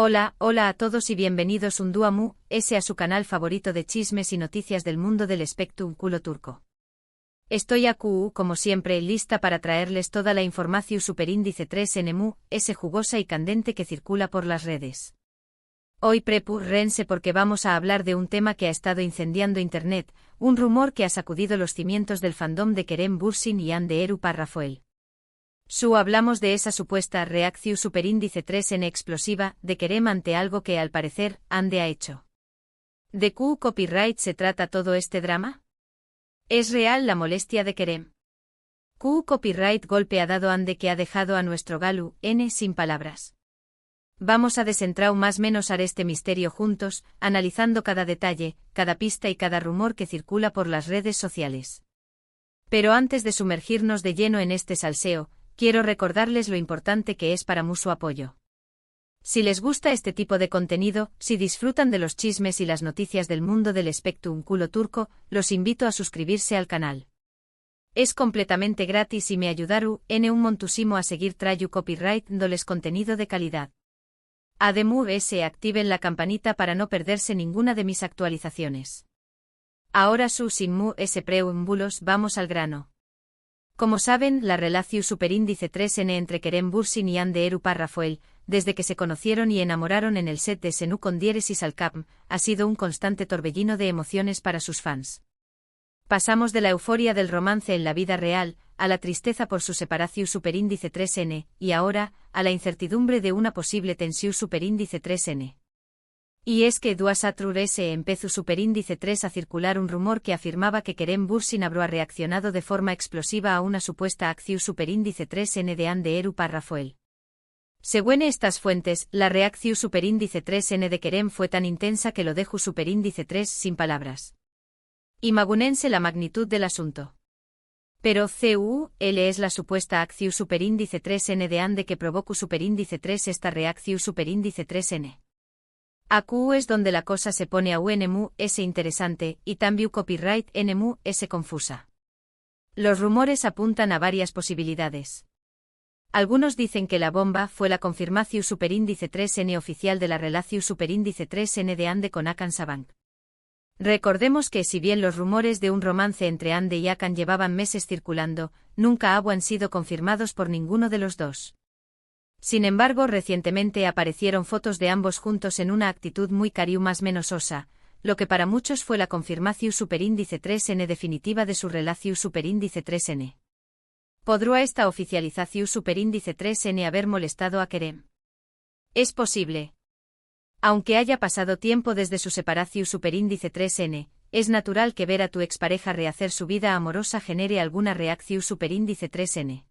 Hola a todos y bienvenidos un día más a su canal favorito de chismes y noticias del mundo del espectáculo turco. Estoy aquí, como siempre, lista para traerles toda la información superíndice 3N jugosa y candente que circula por las redes. Hoy prepárense porque vamos a hablar de un tema que ha estado incendiando internet, un rumor que ha sacudido los cimientos del fandom de Kerem Bürsin y Hande Erçel Rafael. Hablamos de esa supuesta reacción superíndice 3N explosiva de Kerem ante algo que al parecer Hande ha hecho. ¿De qué copyright se trata todo este drama? ¿Es real la molestia de Kerem? ¿Qué copyright golpe ha dado Hande que ha dejado a nuestro Galu N sin palabras? Vamos a desentrar más o menos este misterio juntos, analizando cada detalle, cada pista y cada rumor que circula por las redes sociales. Pero antes de sumergirnos de lleno en este salseo, quiero recordarles lo importante que es para mí su apoyo. Si les gusta este tipo de contenido, si disfrutan de los chismes y las noticias del mundo del espectáculo turco, los invito a suscribirse al canal. Es completamente gratis y me ayudaru en un montusimo a seguir trayu copyright dándoles contenido de calidad. Además, activen la campanita para no perderse ninguna de mis actualizaciones. Ahora sin más preámbulos vamos al grano. Como saben, la relación superíndice 3N entre Kerem Bürsin y Hande Erçel Rafael, desde que se conocieron y enamoraron en el set de Senu con Dieres y Salcapm, ha sido un constante torbellino de emociones para sus fans. Pasamos de la euforia del romance en la vida real, a la tristeza por su separación superíndice 3N, y ahora, a la incertidumbre de una posible tensión superíndice 3N. Y es que empezó superíndice 3 a circular un rumor que afirmaba que Kerem Bürsin habría reaccionado de forma explosiva a una supuesta acción superíndice 3N de Hande Erçel Rafael. Según estas fuentes, la reacción superíndice 3N de Kerem fue tan intensa que lo dejó superíndice 3 sin palabras. Imagínense la magnitud del asunto. Pero es la supuesta acción superíndice 3N de Hande que provocó superíndice 3 esta reacción superíndice 3N. Aquí es donde la cosa se pone aún interesante, y también copyright confusa. Los rumores apuntan a varias posibilidades. Algunos dicen que la bomba fue la confirmación superíndice 3N oficial de la relación superíndice 3N de Hande con Hakan Sabank. Recordemos que si bien los rumores de un romance entre Hande y Hakan llevaban meses circulando, nunca habían sido confirmados por ninguno de los dos. Sin embargo, recientemente aparecieron fotos de ambos juntos en una actitud muy cariu más menos osa, lo que para muchos fue la confirmación superíndice 3N definitiva de su relación superíndice 3N. ¿Podrá esta oficialización superíndice 3N haber molestado a Kerem? Es posible. Aunque haya pasado tiempo desde su separación superíndice 3N, es natural que ver a tu expareja rehacer su vida amorosa genere alguna reacción superíndice 3N.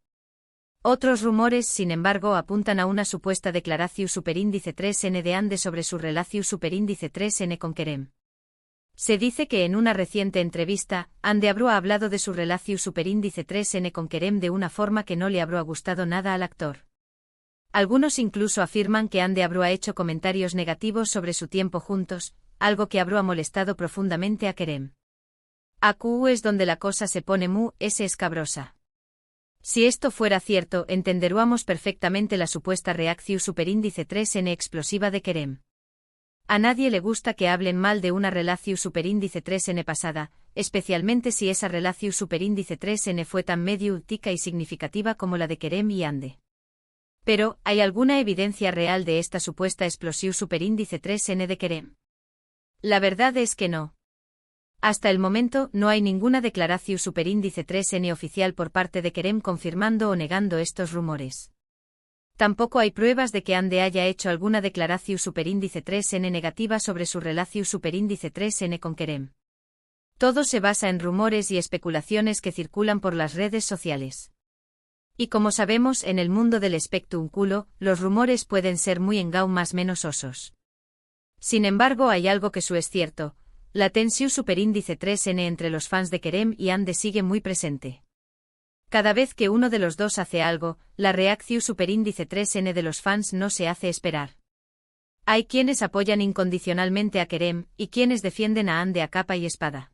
Otros rumores, sin embargo, apuntan a una supuesta declaración superíndice 3N de Hande sobre su relación superíndice 3N con Kerem. Se dice que en una reciente entrevista, Hande habría hablado de su relación superíndice 3N con Kerem de una forma que no le habría gustado nada al actor. Algunos incluso afirman que Hande habría hecho comentarios negativos sobre su tiempo juntos, algo que habría molestado profundamente a Kerem. Aquí es donde la cosa se pone escabrosa. Si esto fuera cierto, entenderíamos perfectamente la supuesta reacción superíndice 3N explosiva de Kerem. A nadie le gusta que hablen mal de una relación superíndice 3N pasada, especialmente si esa relación superíndice 3N fue tan mediática y significativa como la de Kerem y Hande. Pero, ¿hay alguna evidencia real de esta supuesta explosión superíndice 3N de Kerem? La verdad es que no. Hasta el momento, no hay ninguna declaración superíndice 3N oficial por parte de Kerem confirmando o negando estos rumores. Tampoco hay pruebas de que Hande haya hecho alguna declaración superíndice 3N negativa sobre su relación superíndice 3N con Kerem. Todo se basa en rumores y especulaciones que circulan por las redes sociales. Y como sabemos, en el mundo del espectáculo, los rumores pueden ser muy más menos osos. Sin embargo, hay algo que es cierto. La tensión superíndice 3N entre los fans de Kerem y Hande sigue muy presente. Cada vez que uno de los dos hace algo, la reacción superíndice 3N de los fans no se hace esperar. Hay quienes apoyan incondicionalmente a Kerem, y quienes defienden a Hande a capa y espada.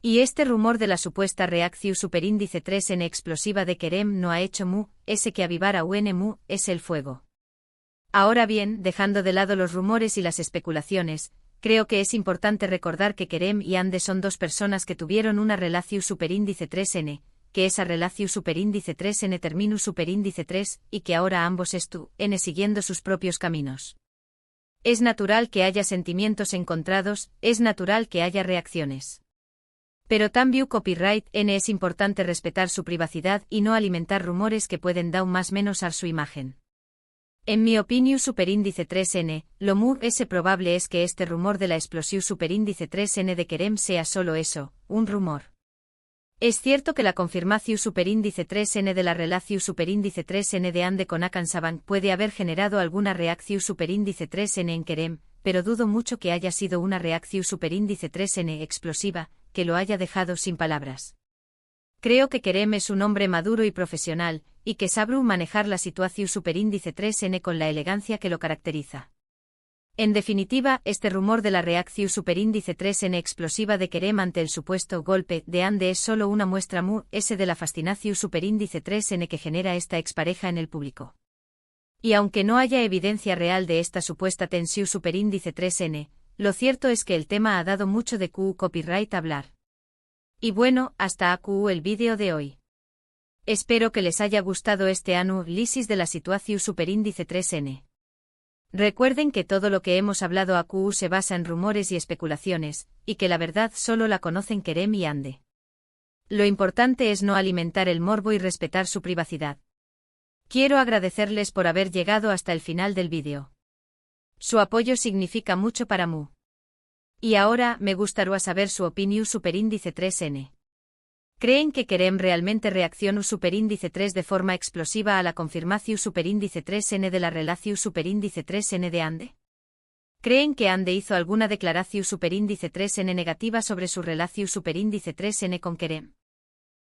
Y este rumor de la supuesta reacción superíndice 3N explosiva de Kerem no ha hecho ese que avivar a es el fuego. Ahora bien, dejando de lado los rumores y las especulaciones, creo que es importante recordar que Kerem y Ande son dos personas que tuvieron una relación superíndice 3n, que esa relación superíndice 3n terminó superíndice 3, y que ahora ambos n siguiendo sus propios caminos. Es natural que haya sentimientos encontrados, es natural que haya reacciones. Pero también copyright n es importante respetar su privacidad y no alimentar rumores que pueden dar más menos a su imagen. En mi opinión superíndice 3n, lo muy probable es que este rumor de la explosión superíndice 3n de Kerem sea solo eso, un rumor. Es cierto que la confirmación superíndice 3n de la relación superíndice 3n de Ande con Akansabank puede haber generado alguna reacción superíndice 3n en Kerem, pero dudo mucho que haya sido una reacción superíndice 3n explosiva, que lo haya dejado sin palabras. Creo que Kerem es un hombre maduro y profesional, y que sabe manejar la situación superíndice 3n con la elegancia que lo caracteriza. En definitiva, este rumor de la reacción superíndice 3n explosiva de Kerem ante el supuesto golpe de Ande es solo una muestra de la fascinación superíndice 3n que genera esta expareja en el público. Y aunque no haya evidencia real de esta supuesta tensión superíndice 3n, lo cierto es que el tema ha dado mucho de copyright hablar. Y bueno, hasta aquí el vídeo de hoy. Espero que les haya gustado este análisis de la situación superíndice 3n. Recuerden que todo lo que hemos hablado aquí se basa en rumores y especulaciones, y que la verdad solo la conocen Kerem y Ande. Lo importante es no alimentar el morbo y respetar su privacidad. Quiero agradecerles por haber llegado hasta el final del vídeo. Su apoyo significa mucho para mí. Y ahora me gustaría saber su opinión superíndice 3n. ¿Creen que Kerem realmente reaccionó superíndice 3 de forma explosiva a la confirmación superíndice 3n de la relación superíndice 3n de Ande? ¿Creen que Ande hizo alguna declaración superíndice 3n negativa sobre su relación superíndice 3n con Kerem?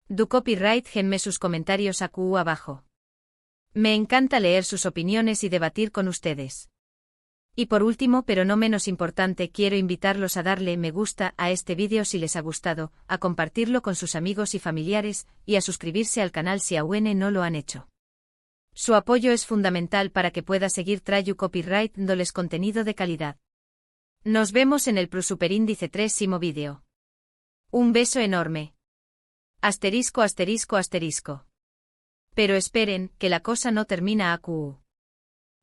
Do copyright genme sus comentarios aquí abajo. Me encanta leer sus opiniones y debatir con ustedes. Y por último, pero no menos importante, quiero invitarlos a darle me gusta a este vídeo si les ha gustado, a compartirlo con sus amigos y familiares, y a suscribirse al canal si aún no lo han hecho. Su apoyo es fundamental para que pueda seguir trayendo copyright dándoles contenido de calidad. Nos vemos en el superíndice 3º vídeo. Un beso enorme. Asterisco asterisco asterisco. Pero esperen, que la cosa no termina aquí.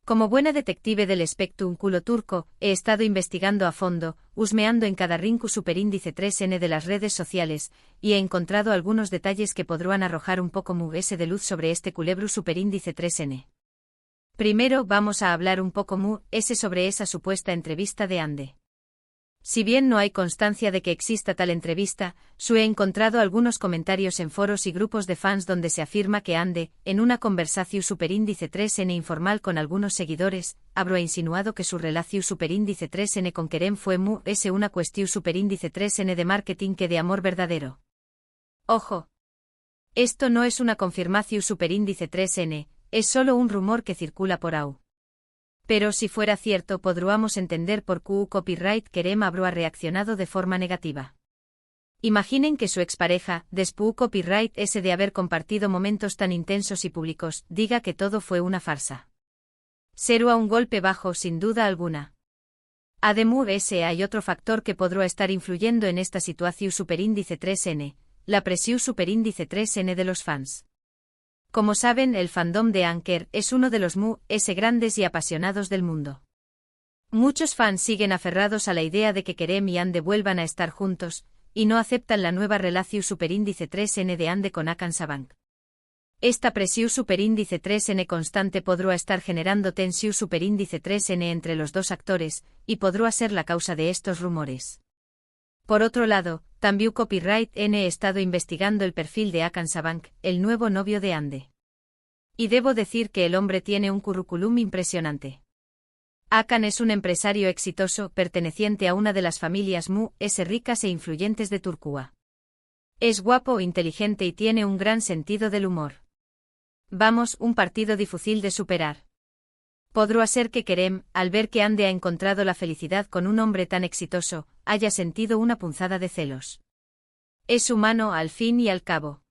Como buena detective del espectro turco, he estado investigando a fondo, husmeando en cada rincón superíndice 3n de las redes sociales, y he encontrado algunos detalles que podrán arrojar un poco de luz sobre este culebro superíndice 3n. Primero vamos a hablar un poco sobre esa supuesta entrevista de Ande. Si bien no hay constancia de que exista tal entrevista, he encontrado algunos comentarios en foros y grupos de fans donde se afirma que Ande, en una conversación superíndice 3n informal con algunos seguidores, habrá insinuado que su relación superíndice 3n con Kerem fue una cuestión superíndice 3n de marketing que de amor verdadero. Ojo. Esto no es una confirmación superíndice 3n, es solo un rumor que circula por ahí. Pero si fuera cierto podríamos entender por qué copyright Kerem habrá reaccionado de forma negativa. Imaginen que su expareja, después copyright de haber compartido momentos tan intensos y públicos, diga que todo fue una farsa. Será un golpe bajo sin duda alguna. Además hay otro factor que podrá estar influyendo en esta situación superíndice 3n, la presión superíndice 3n de los fans. Como saben, el fandom de Anker es uno de los grandes y apasionados del mundo. Muchos fans siguen aferrados a la idea de que Kerem y Ande vuelvan a estar juntos, y no aceptan la nueva relación superíndice 3n de Ande con Akansabank. Esta presión superíndice 3n constante podrá estar generando tensión superíndice 3n entre los dos actores, y podrá ser la causa de estos rumores. Por otro lado, también Copyright N he estado investigando el perfil de Akansabank, el nuevo novio de Ande. Y debo decir que el hombre tiene un currículum impresionante. Akan es un empresario exitoso perteneciente a una de las familias ricas e influyentes de Turquía. Es guapo, inteligente y tiene un gran sentido del humor. Vamos, un partido difícil de superar. Podrá ser que Kerem, al ver que Ande ha encontrado la felicidad con un hombre tan exitoso, haya sentido una punzada de celos. Es humano al fin y al cabo.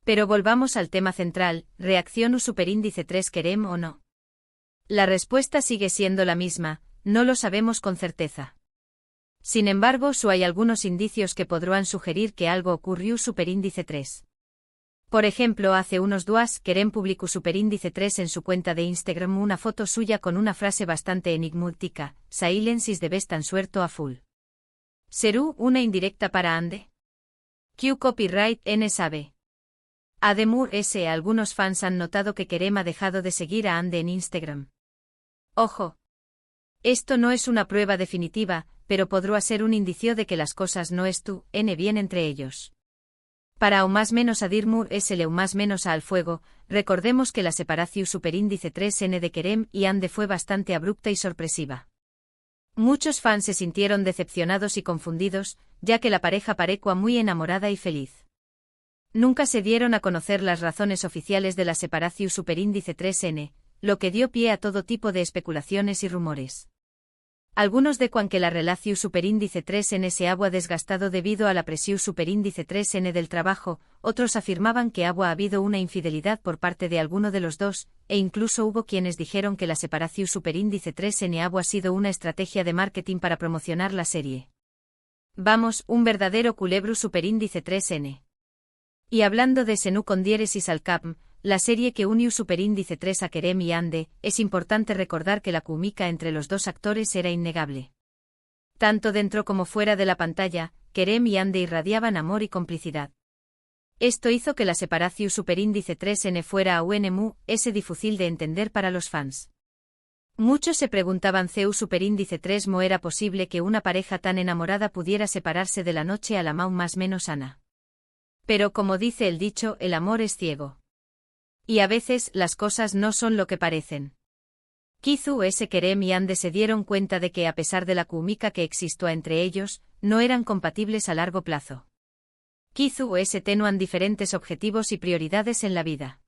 Pero volvamos al tema central, ¿reacción superíndice 3 Kerem o no? La respuesta sigue siendo la misma, no lo sabemos con certeza. Sin embargo, hay algunos indicios que podrían sugerir que algo ocurrió superíndice 3. Por ejemplo, hace unos días, Kerem publicó superíndice 3 en su cuenta de Instagram una foto suya con una frase bastante enigmática, Silence is the best answer a full. ¿Será una indirecta para Ande? Q copyright N sabe. Ademur S. Algunos fans han notado que Kerem ha dejado de seguir a Ande en Instagram. Ojo. Esto no es una prueba definitiva, pero podría ser un indicio de que las cosas no están bien entre ellos. Para aún más menos a Dirmur S. Aún más menos al fuego, recordemos que la separación superíndice 3N de Kerem y Ande fue bastante abrupta y sorpresiva. Muchos fans se sintieron decepcionados y confundidos, ya que la pareja parecía muy enamorada y feliz. Nunca se dieron a conocer las razones oficiales de la separación superíndice 3N, lo que dio pie a todo tipo de especulaciones y rumores. Algunos decuan que la relación superíndice 3N se había desgastado debido a la presión superíndice 3N del trabajo, otros afirmaban que había habido una infidelidad por parte de alguno de los dos, e incluso hubo quienes dijeron que la separación superíndice 3N había sido una estrategia de marketing para promocionar la serie. Vamos, un verdadero culebro superíndice 3N. Y hablando de Senú con diéresis al Capm, la serie que unió superíndice 3 a Kerem y Ande, es importante recordar que la química entre los dos actores era innegable. Tanto dentro como fuera de la pantalla, Kerem y Ande irradiaban amor y complicidad. Esto hizo que la separación superíndice 3N fuera aún difícil de entender para los fans. Muchos se preguntaban si superíndice 3 mo era posible que una pareja tan enamorada pudiera separarse de la noche a la más menos sana. Pero como dice el dicho, el amor es ciego. Y a veces las cosas no son lo que parecen. Kerem y Ande se dieron cuenta de que a pesar de la química que existía entre ellos, no eran compatibles a largo plazo. Tenían diferentes objetivos y prioridades en la vida.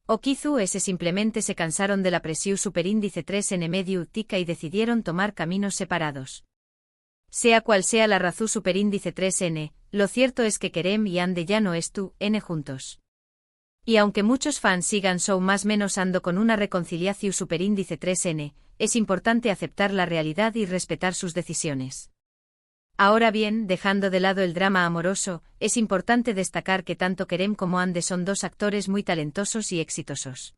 O simplemente se cansaron de la presión superíndice 3N medio tica y decidieron tomar caminos separados. Sea cual sea la razón superíndice 3N, lo cierto es que Kerem y Ande ya no están juntos. Y aunque muchos fans sigan más menos ando con una reconciliación superíndice 3N, es importante aceptar la realidad y respetar sus decisiones. Ahora bien, dejando de lado el drama amoroso, es importante destacar que tanto Kerem como Ande son dos actores muy talentosos y exitosos.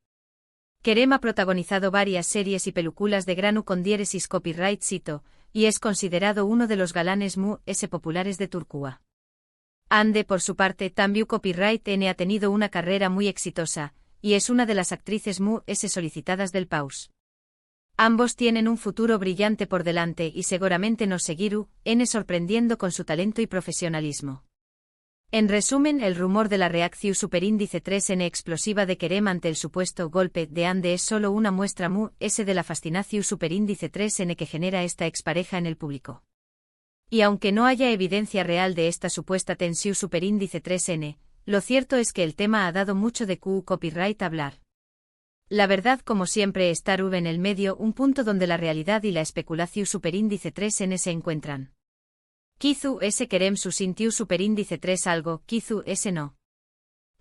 Kerem ha protagonizado varias series y películas de grano con diéresis copyright cito, y es considerado uno de los galanes populares de Turquía. Ande, por su parte, también copyright N ha tenido una carrera muy exitosa, y es una de las actrices solicitadas del paus. Ambos tienen un futuro brillante por delante y seguramente nos seguirán sorprendiendo con su talento y profesionalismo. En resumen, el rumor de la reacción superíndice 3N explosiva de Kerem ante el supuesto golpe de Ande es solo una muestra de la fascinación superíndice 3N que genera esta expareja en el público. Y aunque no haya evidencia real de esta supuesta tensión superíndice 3N, lo cierto es que el tema ha dado mucho de copyright hablar. La verdad, como siempre, está en el medio, un punto donde la realidad y la especulación superíndice 3N se encuentran. Kerem su sintió superíndice 3 algo, no.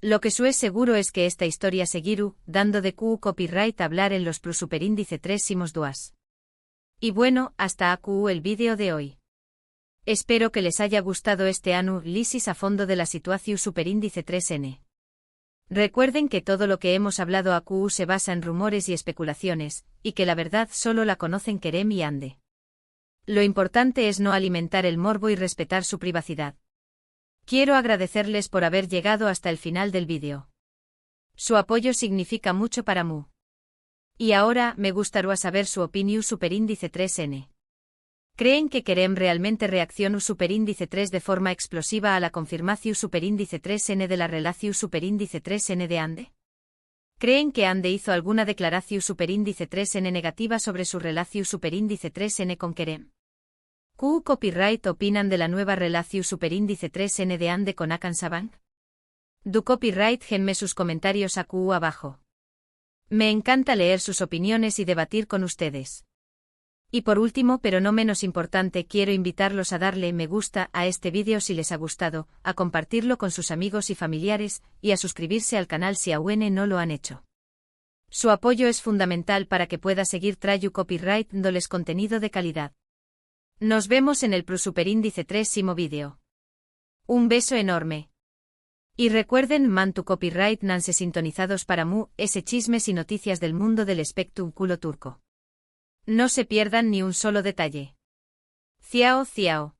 Lo que es seguro es que esta historia seguirá dando de copyright hablar en los superíndice 3 simos duas. Y bueno, hasta aquí el vídeo de hoy. Espero que les haya gustado este análisis a fondo de la situación superíndice 3N. Recuerden que todo lo que hemos hablado aquí se basa en rumores y especulaciones, y que la verdad solo la conocen Kerem y Ande. Lo importante es no alimentar el morbo y respetar su privacidad. Quiero agradecerles por haber llegado hasta el final del vídeo. Su apoyo significa mucho para mí. Y ahora, me gustaría saber su opinión superíndice 3N. ¿Creen que Kerem realmente reaccionó superíndice 3 de forma explosiva a la confirmación superíndice 3N de la relación superíndice 3N de Ande? ¿Creen que Ande hizo alguna declaración superíndice 3N negativa sobre su relación superíndice 3N con Kerem? ¿Qué copyright opinan de la nueva relación superíndice 3N de Ande con Hakan Sabank? Du copyright genme sus comentarios aquí abajo. Me encanta leer sus opiniones y debatir con ustedes. Y por último, pero no menos importante, quiero invitarlos a darle me gusta a este vídeo si les ha gustado, a compartirlo con sus amigos y familiares, y a suscribirse al canal si aún no lo han hecho. Su apoyo es fundamental para que pueda seguir Trayu Copyright dándoles contenido de calidad. Nos vemos en el Prosuperindice 3 vídeo. Un beso enorme. Y recuerden Mantu Copyright Nanse sintonizados para chismes y noticias del mundo del espectáculo turco. No se pierdan ni un solo detalle. Ciao ciao.